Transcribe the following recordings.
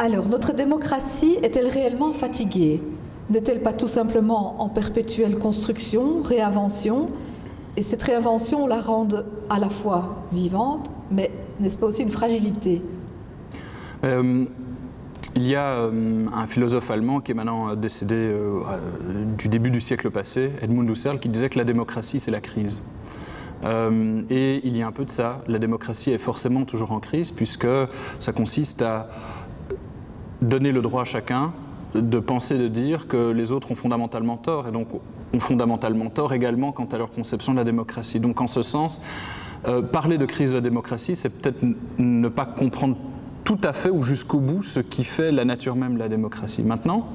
Alors, notre démocratie est-elle réellement fatiguée? N'est-elle pas tout simplement en perpétuelle construction, réinvention? Et cette réinvention la rend à la fois vivante, mais n'est-ce pas aussi une fragilité? Il y a un philosophe allemand qui est maintenant décédé du début du siècle passé, Edmund Husserl, qui disait que la démocratie, c'est la crise. Et il y a un peu de ça. La démocratie est forcément toujours en crise, puisque ça consiste à donner le droit à chacun de penser, de dire que les autres ont fondamentalement tort, et donc ont fondamentalement tort également quant à leur conception de la démocratie. Donc en ce sens, parler de crise de la démocratie, c'est peut-être ne pas comprendre tout à fait ou jusqu'au bout ce qui fait la nature même de la démocratie. Maintenant,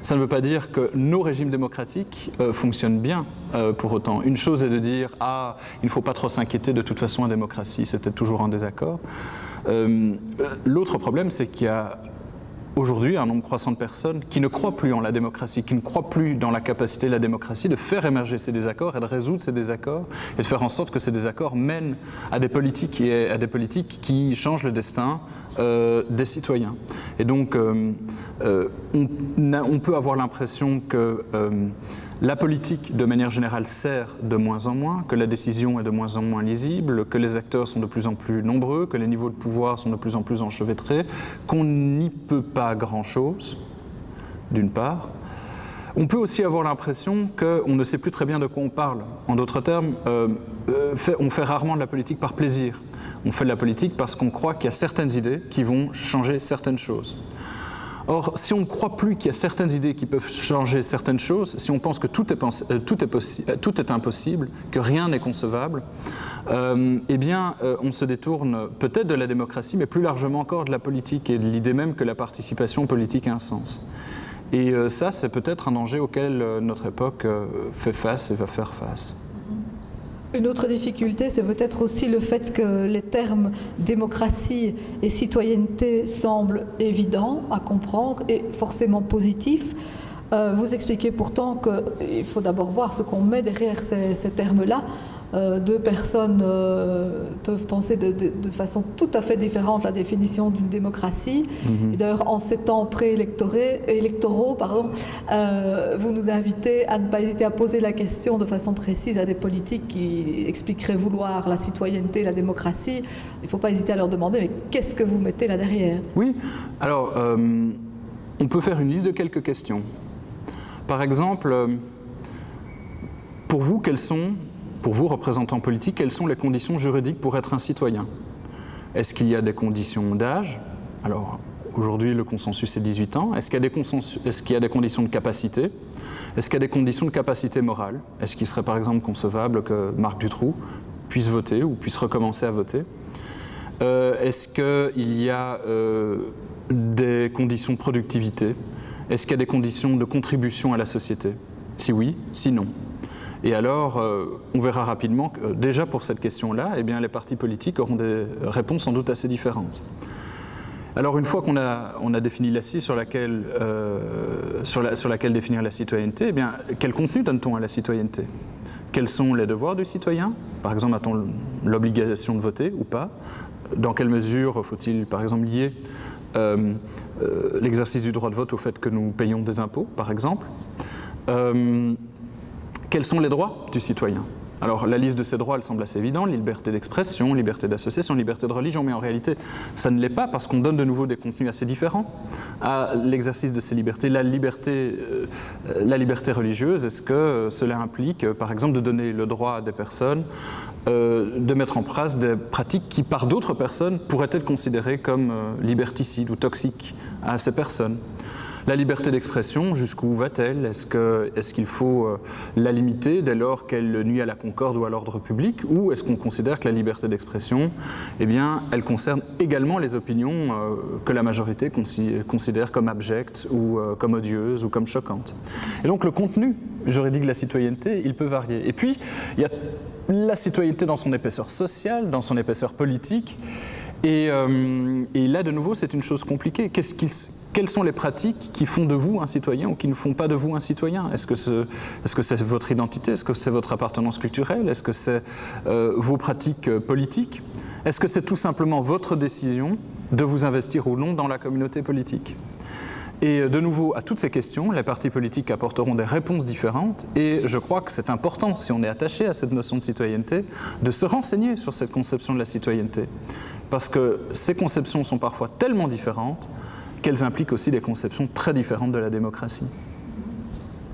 ça ne veut pas dire que nos régimes démocratiques fonctionnent bien pour autant. Une chose est de dire « Ah, il ne faut pas trop s'inquiéter, de toute façon, la démocratie, c'était toujours un désaccord ». L'autre problème, c'est qu'il y a aujourd'hui un nombre croissant de personnes qui ne croient plus en la démocratie, qui ne croient plus dans la capacité de la démocratie de faire émerger ces désaccords et de résoudre ces désaccords et de faire en sorte que ces désaccords mènent à des politiques et à des politiques qui changent le destin des citoyens. Et donc on peut avoir l'impression que la politique, de manière générale, sert de moins en moins, que la décision est de moins en moins lisible, que les acteurs sont de plus en plus nombreux, que les niveaux de pouvoir sont de plus en plus enchevêtrés, qu'on n'y peut pas grand-chose, d'une part. On peut aussi avoir l'impression qu'on ne sait plus très bien de quoi on parle. En d'autres termes, on fait rarement de la politique par plaisir. On fait de la politique parce qu'on croit qu'il y a certaines idées qui vont changer certaines choses. Or, si on ne croit plus qu'il y a certaines idées qui peuvent changer certaines choses, si on pense que tout est impossible, que rien n'est concevable, eh bien, on se détourne peut-être de la démocratie, mais plus largement encore de la politique et de l'idée même que la participation politique a un sens. Et ça, c'est peut-être un danger auquel notre époque fait face et va faire face. Une autre difficulté, c'est peut-être aussi le fait que les termes démocratie et citoyenneté semblent évidents à comprendre et forcément positifs. Vous expliquez pourtant qu'il faut d'abord voir ce qu'on met derrière ces termes-là. Deux personnes peuvent penser de façon tout à fait différente la définition d'une démocratie. Et d'ailleurs, en ces temps préélectoraux, vous nous invitez à ne pas hésiter à poser la question de façon précise à des politiques qui expliqueraient vouloir la citoyenneté, la démocratie. Il ne faut pas hésiter à leur demander, mais qu'est-ce que vous mettez là derrière? Oui, alors on peut faire une liste de quelques questions. Par exemple, pour vous, pour vous, représentants politiques, quelles sont les conditions juridiques pour être un citoyen? Est-ce qu'il y a des conditions d'âge? Alors, aujourd'hui, le consensus est 18 ans. Est-ce qu'il y a des conditions de capacité? Est-ce qu'il y a des conditions de capacité morale? Est-ce qu'il serait par exemple concevable que Marc Dutroux puisse voter ou puisse recommencer à voter? Est-ce qu'il y a des conditions de productivité? Est-ce qu'il y a des conditions de contribution à la société? Si oui, si non. Et alors, on verra rapidement que déjà pour cette question-là, eh bien, les partis politiques auront des réponses sans doute assez différentes. Alors, une fois qu'on a défini l'assise sur laquelle définir la citoyenneté, eh bien, quel contenu donne-t-on à la citoyenneté? Quels sont les devoirs du citoyen? Par exemple, a-t-on l'obligation de voter ou pas? Dans quelle mesure faut-il, par exemple, lier l'exercice du droit de vote au fait que nous payons des impôts, par exemple? Quels sont les droits du citoyen? Alors la liste de ces droits, elle semble assez évidente, liberté d'expression, liberté d'association, liberté de religion, mais en réalité ça ne l'est pas parce qu'on donne de nouveau des contenus assez différents à l'exercice de ces libertés. La liberté religieuse, est-ce que cela implique par exemple de donner le droit à des personnes de mettre en place des pratiques qui par d'autres personnes pourraient être considérées comme liberticides ou toxiques à ces personnes? La liberté d'expression, jusqu'où va-t-elle? Est-ce qu'il faut la limiter dès lors qu'elle nuit à la concorde ou à l'ordre public? Ou est-ce qu'on considère que la liberté d'expression, eh bien, elle concerne également les opinions que la majorité considère comme abjectes ou comme odieuses ou comme choquantes? Et donc le contenu juridique de la citoyenneté, il peut varier. Et puis, il y a la citoyenneté dans son épaisseur sociale, dans son épaisseur politique. Et là, de nouveau, c'est une chose compliquée. Quelles sont les pratiques qui font de vous un citoyen ou qui ne font pas de vous un citoyen? Est-ce que c'est votre identité? Est-ce que c'est votre appartenance culturelle? Est-ce que c'est vos pratiques politiques? Est-ce que c'est tout simplement votre décision de vous investir ou non dans la communauté politique. Et de nouveau, à toutes ces questions, les partis politiques apporteront des réponses différentes et je crois que c'est important, si on est attaché à cette notion de citoyenneté, de se renseigner sur cette conception de la citoyenneté. Parce que ces conceptions sont parfois tellement différentes qu'elles impliquent aussi des conceptions très différentes de la démocratie.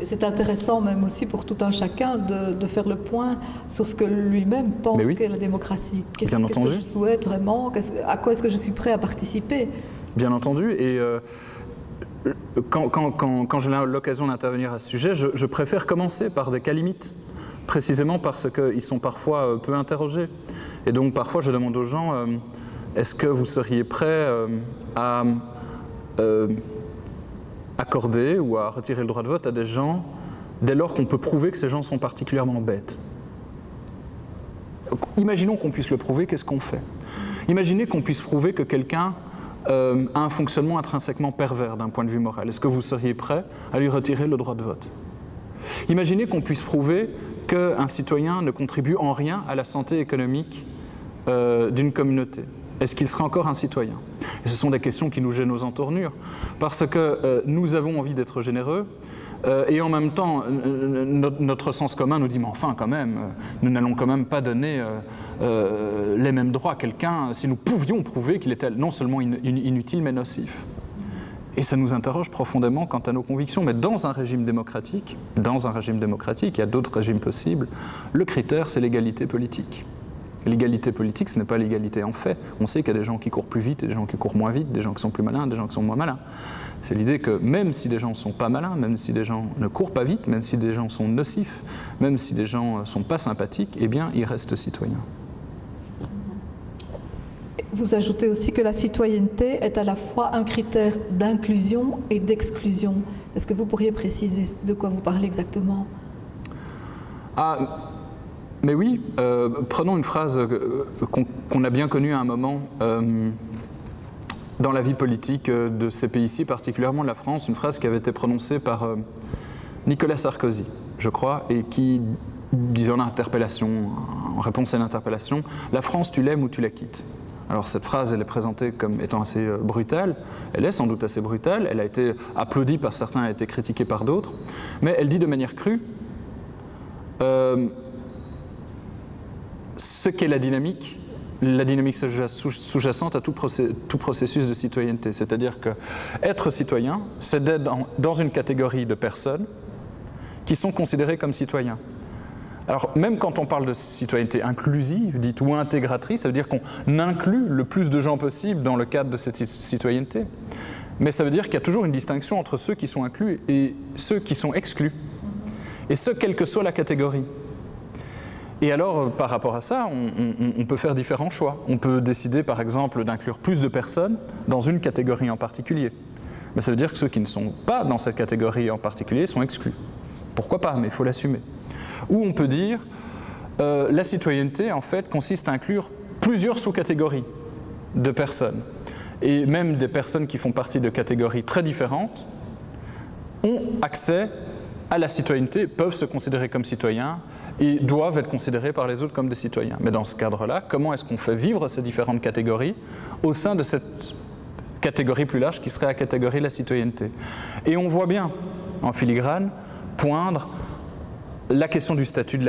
C'est intéressant même aussi pour tout un chacun de faire le point sur ce que lui-même pense qu'est la démocratie. Qu'est-ce que je souhaite vraiment, à quoi est-ce que je suis prêt à participer? Bien entendu, et quand j'ai l'occasion d'intervenir à ce sujet, je préfère commencer par des cas limites, précisément parce qu'ils sont parfois peu interrogés. Et donc parfois je demande aux gens, est-ce que vous seriez prêts à accorder ou à retirer le droit de vote à des gens dès lors qu'on peut prouver que ces gens sont particulièrement bêtes? Imaginons qu'on puisse le prouver, qu'est-ce qu'on fait? Imaginez qu'on puisse prouver que quelqu'un a un fonctionnement intrinsèquement pervers d'un point de vue moral. Est-ce que vous seriez prêt à lui retirer le droit de vote? Imaginez qu'on puisse prouver qu'un citoyen ne contribue en rien à la santé économique d'une communauté. Est-ce qu'il serait encore un citoyen? Et ce sont des questions qui nous gênent aux entournures, parce que nous avons envie d'être généreux, et en même temps, notre sens commun nous dit, mais enfin quand même, nous n'allons quand même pas donner les mêmes droits à quelqu'un si nous pouvions prouver qu'il était non seulement inutile, mais nocif. Et ça nous interroge profondément quant à nos convictions. Mais dans un régime démocratique, il y a d'autres régimes possibles, le critère, c'est l'égalité politique. L'égalité politique, ce n'est pas l'égalité en fait. On sait qu'il y a des gens qui courent plus vite, des gens qui courent moins vite, des gens qui sont plus malins, des gens qui sont moins malins. C'est l'idée que même si des gens ne sont pas malins, même si des gens ne courent pas vite, même si des gens sont nocifs, même si des gens ne sont pas sympathiques, eh bien, ils restent citoyens. Vous ajoutez aussi que la citoyenneté est à la fois un critère d'inclusion et d'exclusion. Est-ce que vous pourriez préciser de quoi vous parlez exactement? Mais oui, prenons une phrase qu'on a bien connue à un moment dans la vie politique de ces pays-ci, particulièrement de la France, une phrase qui avait été prononcée par Nicolas Sarkozy, je crois, et qui disait en réponse à une interpellation, « La France, tu l'aimes ou tu la quittes ?» Alors cette phrase, elle est présentée comme étant assez brutale, elle est sans doute assez brutale, elle a été applaudie par certains, elle a été critiquée par d'autres, mais elle dit de manière crue ce qu'est la dynamique sous-jacente à tout processus de citoyenneté. C'est-à-dire que être citoyen, c'est d'être dans une catégorie de personnes qui sont considérées comme citoyens. Alors, même quand on parle de citoyenneté inclusive, dite ou intégratrice, ça veut dire qu'on inclut le plus de gens possible dans le cadre de cette citoyenneté. Mais ça veut dire qu'il y a toujours une distinction entre ceux qui sont inclus et ceux qui sont exclus. Et ce, quelle que soit la catégorie. Et alors, par rapport à ça, on peut faire différents choix. On peut décider, par exemple, d'inclure plus de personnes dans une catégorie en particulier. Mais ça veut dire que ceux qui ne sont pas dans cette catégorie en particulier sont exclus. Pourquoi pas, mais il faut l'assumer. Ou on peut dire, la citoyenneté, en fait, consiste à inclure plusieurs sous-catégories de personnes. Et même des personnes qui font partie de catégories très différentes ont accès à la citoyenneté, peuvent se considérer comme citoyens, et doivent être considérés par les autres comme des citoyens. Mais dans ce cadre-là, comment est-ce qu'on fait vivre ces différentes catégories au sein de cette catégorie plus large qui serait la catégorie de la citoyenneté? Et on voit bien, en filigrane, poindre la question du statut de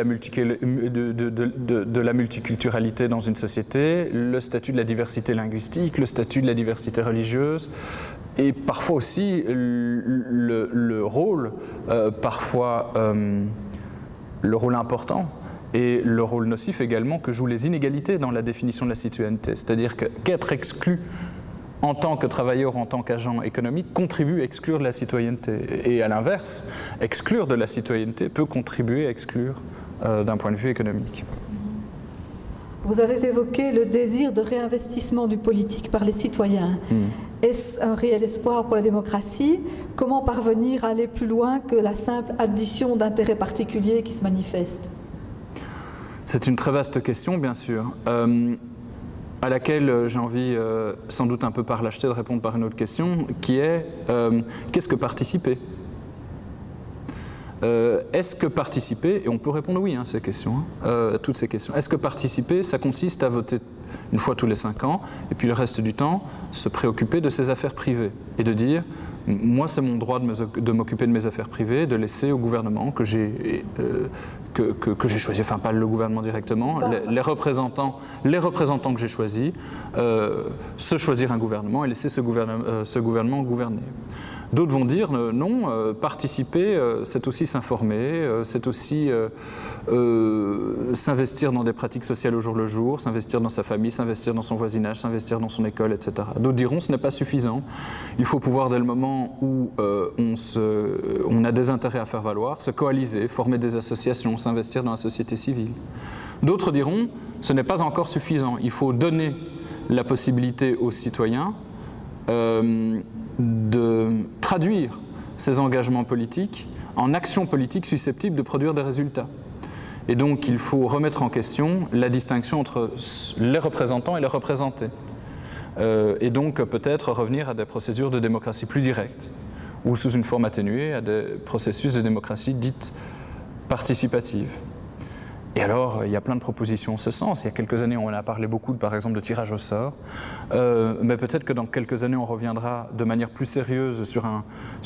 la multiculturalité dans une société, le statut de la diversité linguistique, le statut de la diversité religieuse, et parfois aussi le rôle, le rôle important et le rôle nocif également que jouent les inégalités dans la définition de la citoyenneté. C'est-à-dire qu'être exclu en tant que travailleur ou en tant qu'agent économique contribue à exclure de la citoyenneté. Et à l'inverse, exclure de la citoyenneté peut contribuer à exclure d'un point de vue économique. Vous avez évoqué le désir de réinvestissement du politique par les citoyens. Est-ce un réel espoir pour la démocratie? Comment parvenir à aller plus loin que la simple addition d'intérêts particuliers qui se manifestent? C'est une très vaste question, bien sûr, à laquelle j'ai envie, sans doute un peu par lâcheté, de répondre par une autre question, qui est qu'est-ce que participer? Est-ce que participer, et on peut répondre oui à ces questions, toutes ces questions, est-ce que participer, ça consiste à voter une fois tous les 5 ans, et puis le reste du temps, se préoccuper de ses affaires privées et de dire moi, c'est mon droit de m'occuper de mes affaires privées, de laisser au gouvernement que j'ai choisi, enfin pas le gouvernement directement, les représentants que j'ai choisis, se choisir un gouvernement et laisser ce gouvernement gouverner. D'autres vont dire non, participer, c'est aussi s'informer, c'est aussi s'investir dans des pratiques sociales au jour le jour, s'investir dans sa famille, s'investir dans son voisinage, s'investir dans son école, etc. D'autres diront ce n'est pas suffisant, il faut pouvoir dès le moment où on a des intérêts à faire valoir, se coaliser, former des associations, s'investir dans la société civile. D'autres diront ce n'est pas encore suffisant, il faut donner la possibilité aux citoyens de traduire ces engagements politiques en actions politiques susceptibles de produire des résultats. Et donc il faut remettre en question la distinction entre les représentants et les représentés. Et donc peut-être revenir à des procédures de démocratie plus directes, ou sous une forme atténuée à des processus de démocratie dite participative. Et alors, il y a plein de propositions en ce sens. Il y a quelques années, on a parlé beaucoup, par exemple, de tirage au sort. Mais peut-être que dans quelques années, on reviendra de manière plus sérieuse sur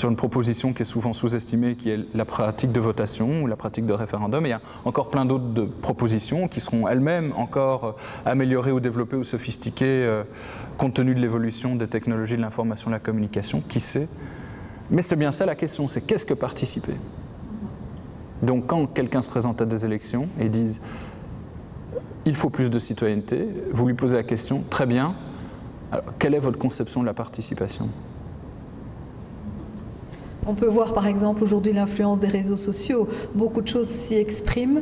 une proposition qui est souvent sous-estimée, qui est la pratique de votation ou la pratique de référendum. Et il y a encore plein d'autres propositions qui seront elles-mêmes encore améliorées ou développées ou sophistiquées compte tenu de l'évolution des technologies de l'information et de la communication. Qui sait? Mais c'est bien ça la question, c'est qu'est-ce que participer? Donc quand quelqu'un se présente à des élections et dit « il faut plus de citoyenneté », vous lui posez la question « très bien, alors, quelle est votre conception de la participation ?» On peut voir par exemple aujourd'hui l'influence des réseaux sociaux. Beaucoup de choses s'y expriment,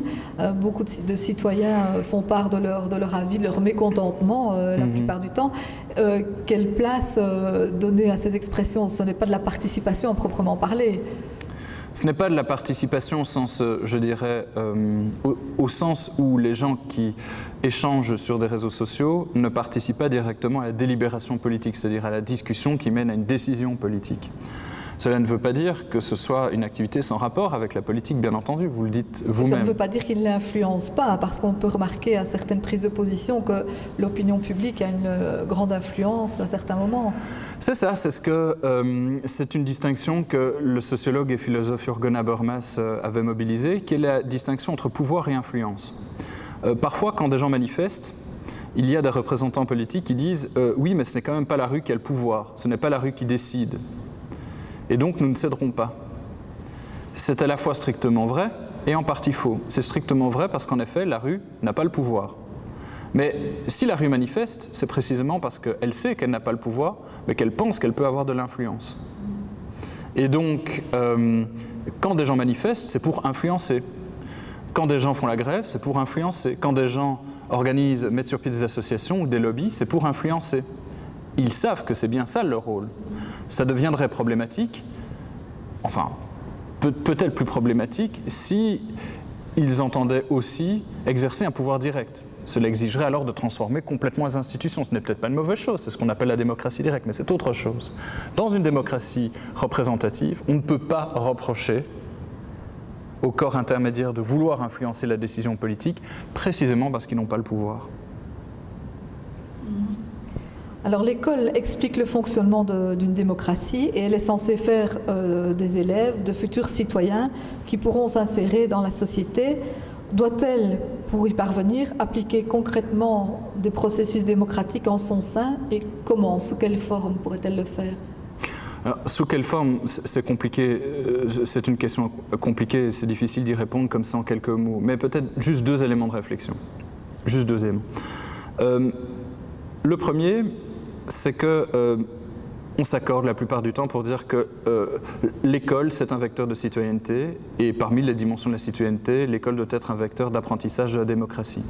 beaucoup de citoyens font part de leur avis, de leur mécontentement la plupart du temps. Quelle place donner à ces expressions? Ce n'est pas de la participation à proprement parler. Ce n'est pas de la participation au sens, je dirais, au sens où les gens qui échangent sur des réseaux sociaux ne participent pas directement à la délibération politique, c'est-à-dire à la discussion qui mène à une décision politique. Cela ne veut pas dire que ce soit une activité sans rapport avec la politique, bien entendu, vous le dites vous-même. Ça ne veut pas dire qu'il ne l'influence pas, parce qu'on peut remarquer à certaines prises de position que l'opinion publique a une grande influence à certains moments. C'est ça, c'est une distinction que le sociologue et philosophe Jürgen Habermas avait mobilisée, qui est la distinction entre pouvoir et influence. Parfois, quand des gens manifestent, il y a des représentants politiques qui disent « oui, mais ce n'est quand même pas la rue qui a le pouvoir, ce n'est pas la rue qui décide. » Et donc, nous ne céderons pas. C'est à la fois strictement vrai et en partie faux. C'est strictement vrai parce qu'en effet, la rue n'a pas le pouvoir. Mais si la rue manifeste, c'est précisément parce qu'elle sait qu'elle n'a pas le pouvoir, mais qu'elle pense qu'elle peut avoir de l'influence. Et donc, quand des gens manifestent, c'est pour influencer. Quand des gens font la grève, c'est pour influencer. Quand des gens mettent sur pied des associations ou des lobbies, c'est pour influencer. Ils savent que c'est bien ça leur rôle. Ça deviendrait problématique, enfin, peut-être plus problématique, si ils entendaient aussi exercer un pouvoir direct. Cela exigerait alors de transformer complètement les institutions. Ce n'est peut-être pas une mauvaise chose, c'est ce qu'on appelle la démocratie directe, mais c'est autre chose. Dans une démocratie représentative, on ne peut pas reprocher au corps intermédiaire de vouloir influencer la décision politique, précisément parce qu'ils n'ont pas le pouvoir. Alors l'école explique le fonctionnement d'une démocratie et elle est censée faire des élèves, de futurs citoyens qui pourront s'insérer dans la société. Doit-elle, pour y parvenir, appliquer concrètement des processus démocratiques en son sein et comment, sous quelle forme pourrait-elle le faire? Alors, sous quelle forme, c'est compliqué, c'est une question compliquée et c'est difficile d'y répondre comme ça en quelques mots, mais peut-être juste 2 éléments de réflexion. Juste 2 éléments. Le premier, c'est qu'on s'accorde la plupart du temps pour dire que l'école, c'est un vecteur de citoyenneté, et parmi les dimensions de la citoyenneté, l'école doit être un vecteur d'apprentissage de la démocratie.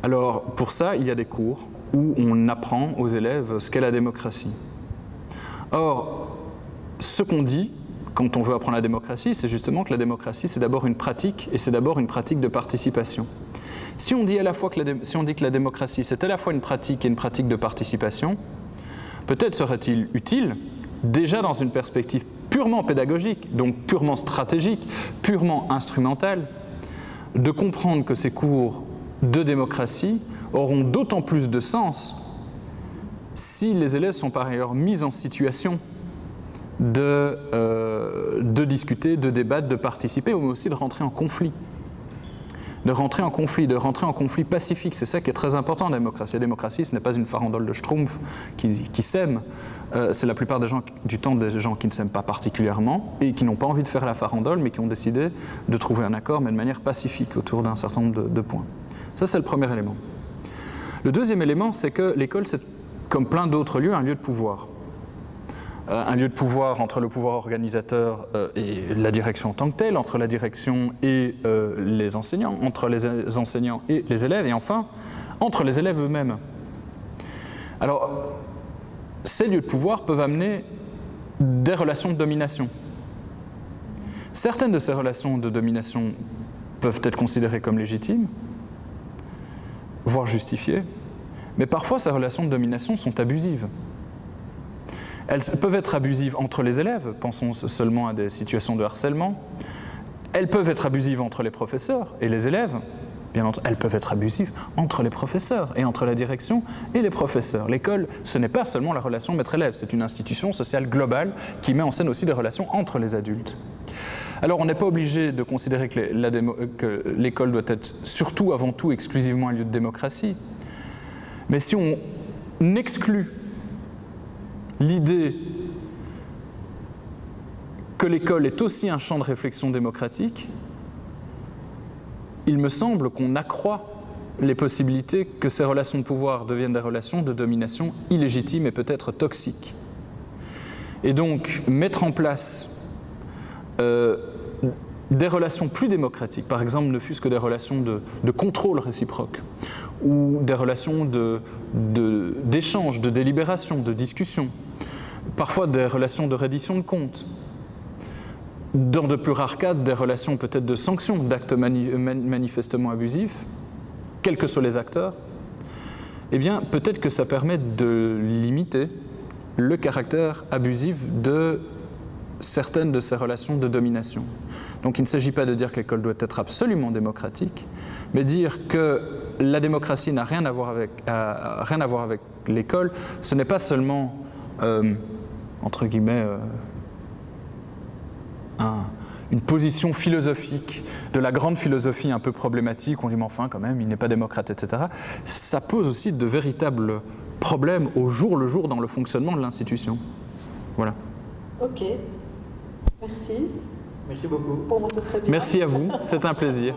Alors, pour ça, il y a des cours où on apprend aux élèves ce qu'est la démocratie. Or, ce qu'on dit, quand on veut apprendre la démocratie, c'est justement que la démocratie, c'est d'abord une pratique, et c'est d'abord une pratique de participation. Si on dit à la fois que la démocratie, c'est à la fois une pratique et une pratique de participation, peut-être serait-il utile, déjà dans une perspective purement pédagogique, donc purement stratégique, purement instrumentale, de comprendre que ces cours de démocratie auront d'autant plus de sens si les élèves sont par ailleurs mis en situation de discuter, de débattre, de participer, mais aussi de rentrer en conflit. De rentrer en conflit pacifique. C'est ça qui est très important en démocratie. La démocratie, ce n'est pas une farandole de Schtroumpf qui s'aime. C'est la plupart du temps des gens qui ne s'aiment pas particulièrement et qui n'ont pas envie de faire la farandole, mais qui ont décidé de trouver un accord, mais de manière pacifique, autour d'un certain nombre de points. Ça, c'est le premier élément. Le deuxième élément, c'est que l'école, c'est, comme plein d'autres lieux, un lieu de pouvoir. Un lieu de pouvoir entre le pouvoir organisateur et la direction en tant que telle, entre la direction et les enseignants, entre les enseignants et les élèves, et enfin, entre les élèves eux-mêmes. Alors, ces lieux de pouvoir peuvent amener des relations de domination. Certaines de ces relations de domination peuvent être considérées comme légitimes, voire justifiées, mais parfois ces relations de domination sont abusives. Elles peuvent être abusives entre les élèves, pensons seulement à des situations de harcèlement. Elles peuvent être abusives entre les professeurs et les élèves. Bien entendu, elles peuvent être abusives entre les professeurs et entre la direction et les professeurs. L'école, ce n'est pas seulement la relation maître-élève, c'est une institution sociale globale qui met en scène aussi des relations entre les adultes. Alors, on n'est pas obligé de considérer que l'école doit être surtout, avant tout, exclusivement un lieu de démocratie. Mais si on exclut l'idée que l'école est aussi un champ de réflexion démocratique, il me semble qu'on accroît les possibilités que ces relations de pouvoir deviennent des relations de domination illégitimes et peut-être toxiques. Et donc, mettre en place des relations plus démocratiques, par exemple ne fût-ce que des relations de contrôle réciproque, ou des relations d'échange, de délibération, de discussion, parfois des relations de reddition de comptes, dans de plus rares cas, des relations peut-être de sanctions d'actes manifestement abusifs, quels que soient les acteurs, eh bien peut-être que ça permet de limiter le caractère abusif de certaines de ces relations de domination. Donc il ne s'agit pas de dire que l'école doit être absolument démocratique, mais dire que la démocratie n'a rien à voir avec l'école, ce n'est pas seulement, entre guillemets, une position philosophique, de la grande philosophie un peu problématique, on dit mais enfin quand même, il n'est pas démocrate, etc. Ça pose aussi de véritables problèmes au jour le jour dans le fonctionnement de l'institution. Voilà. Ok, merci. Merci beaucoup. Pour moi, c'est très bien. Merci à vous, c'est un plaisir.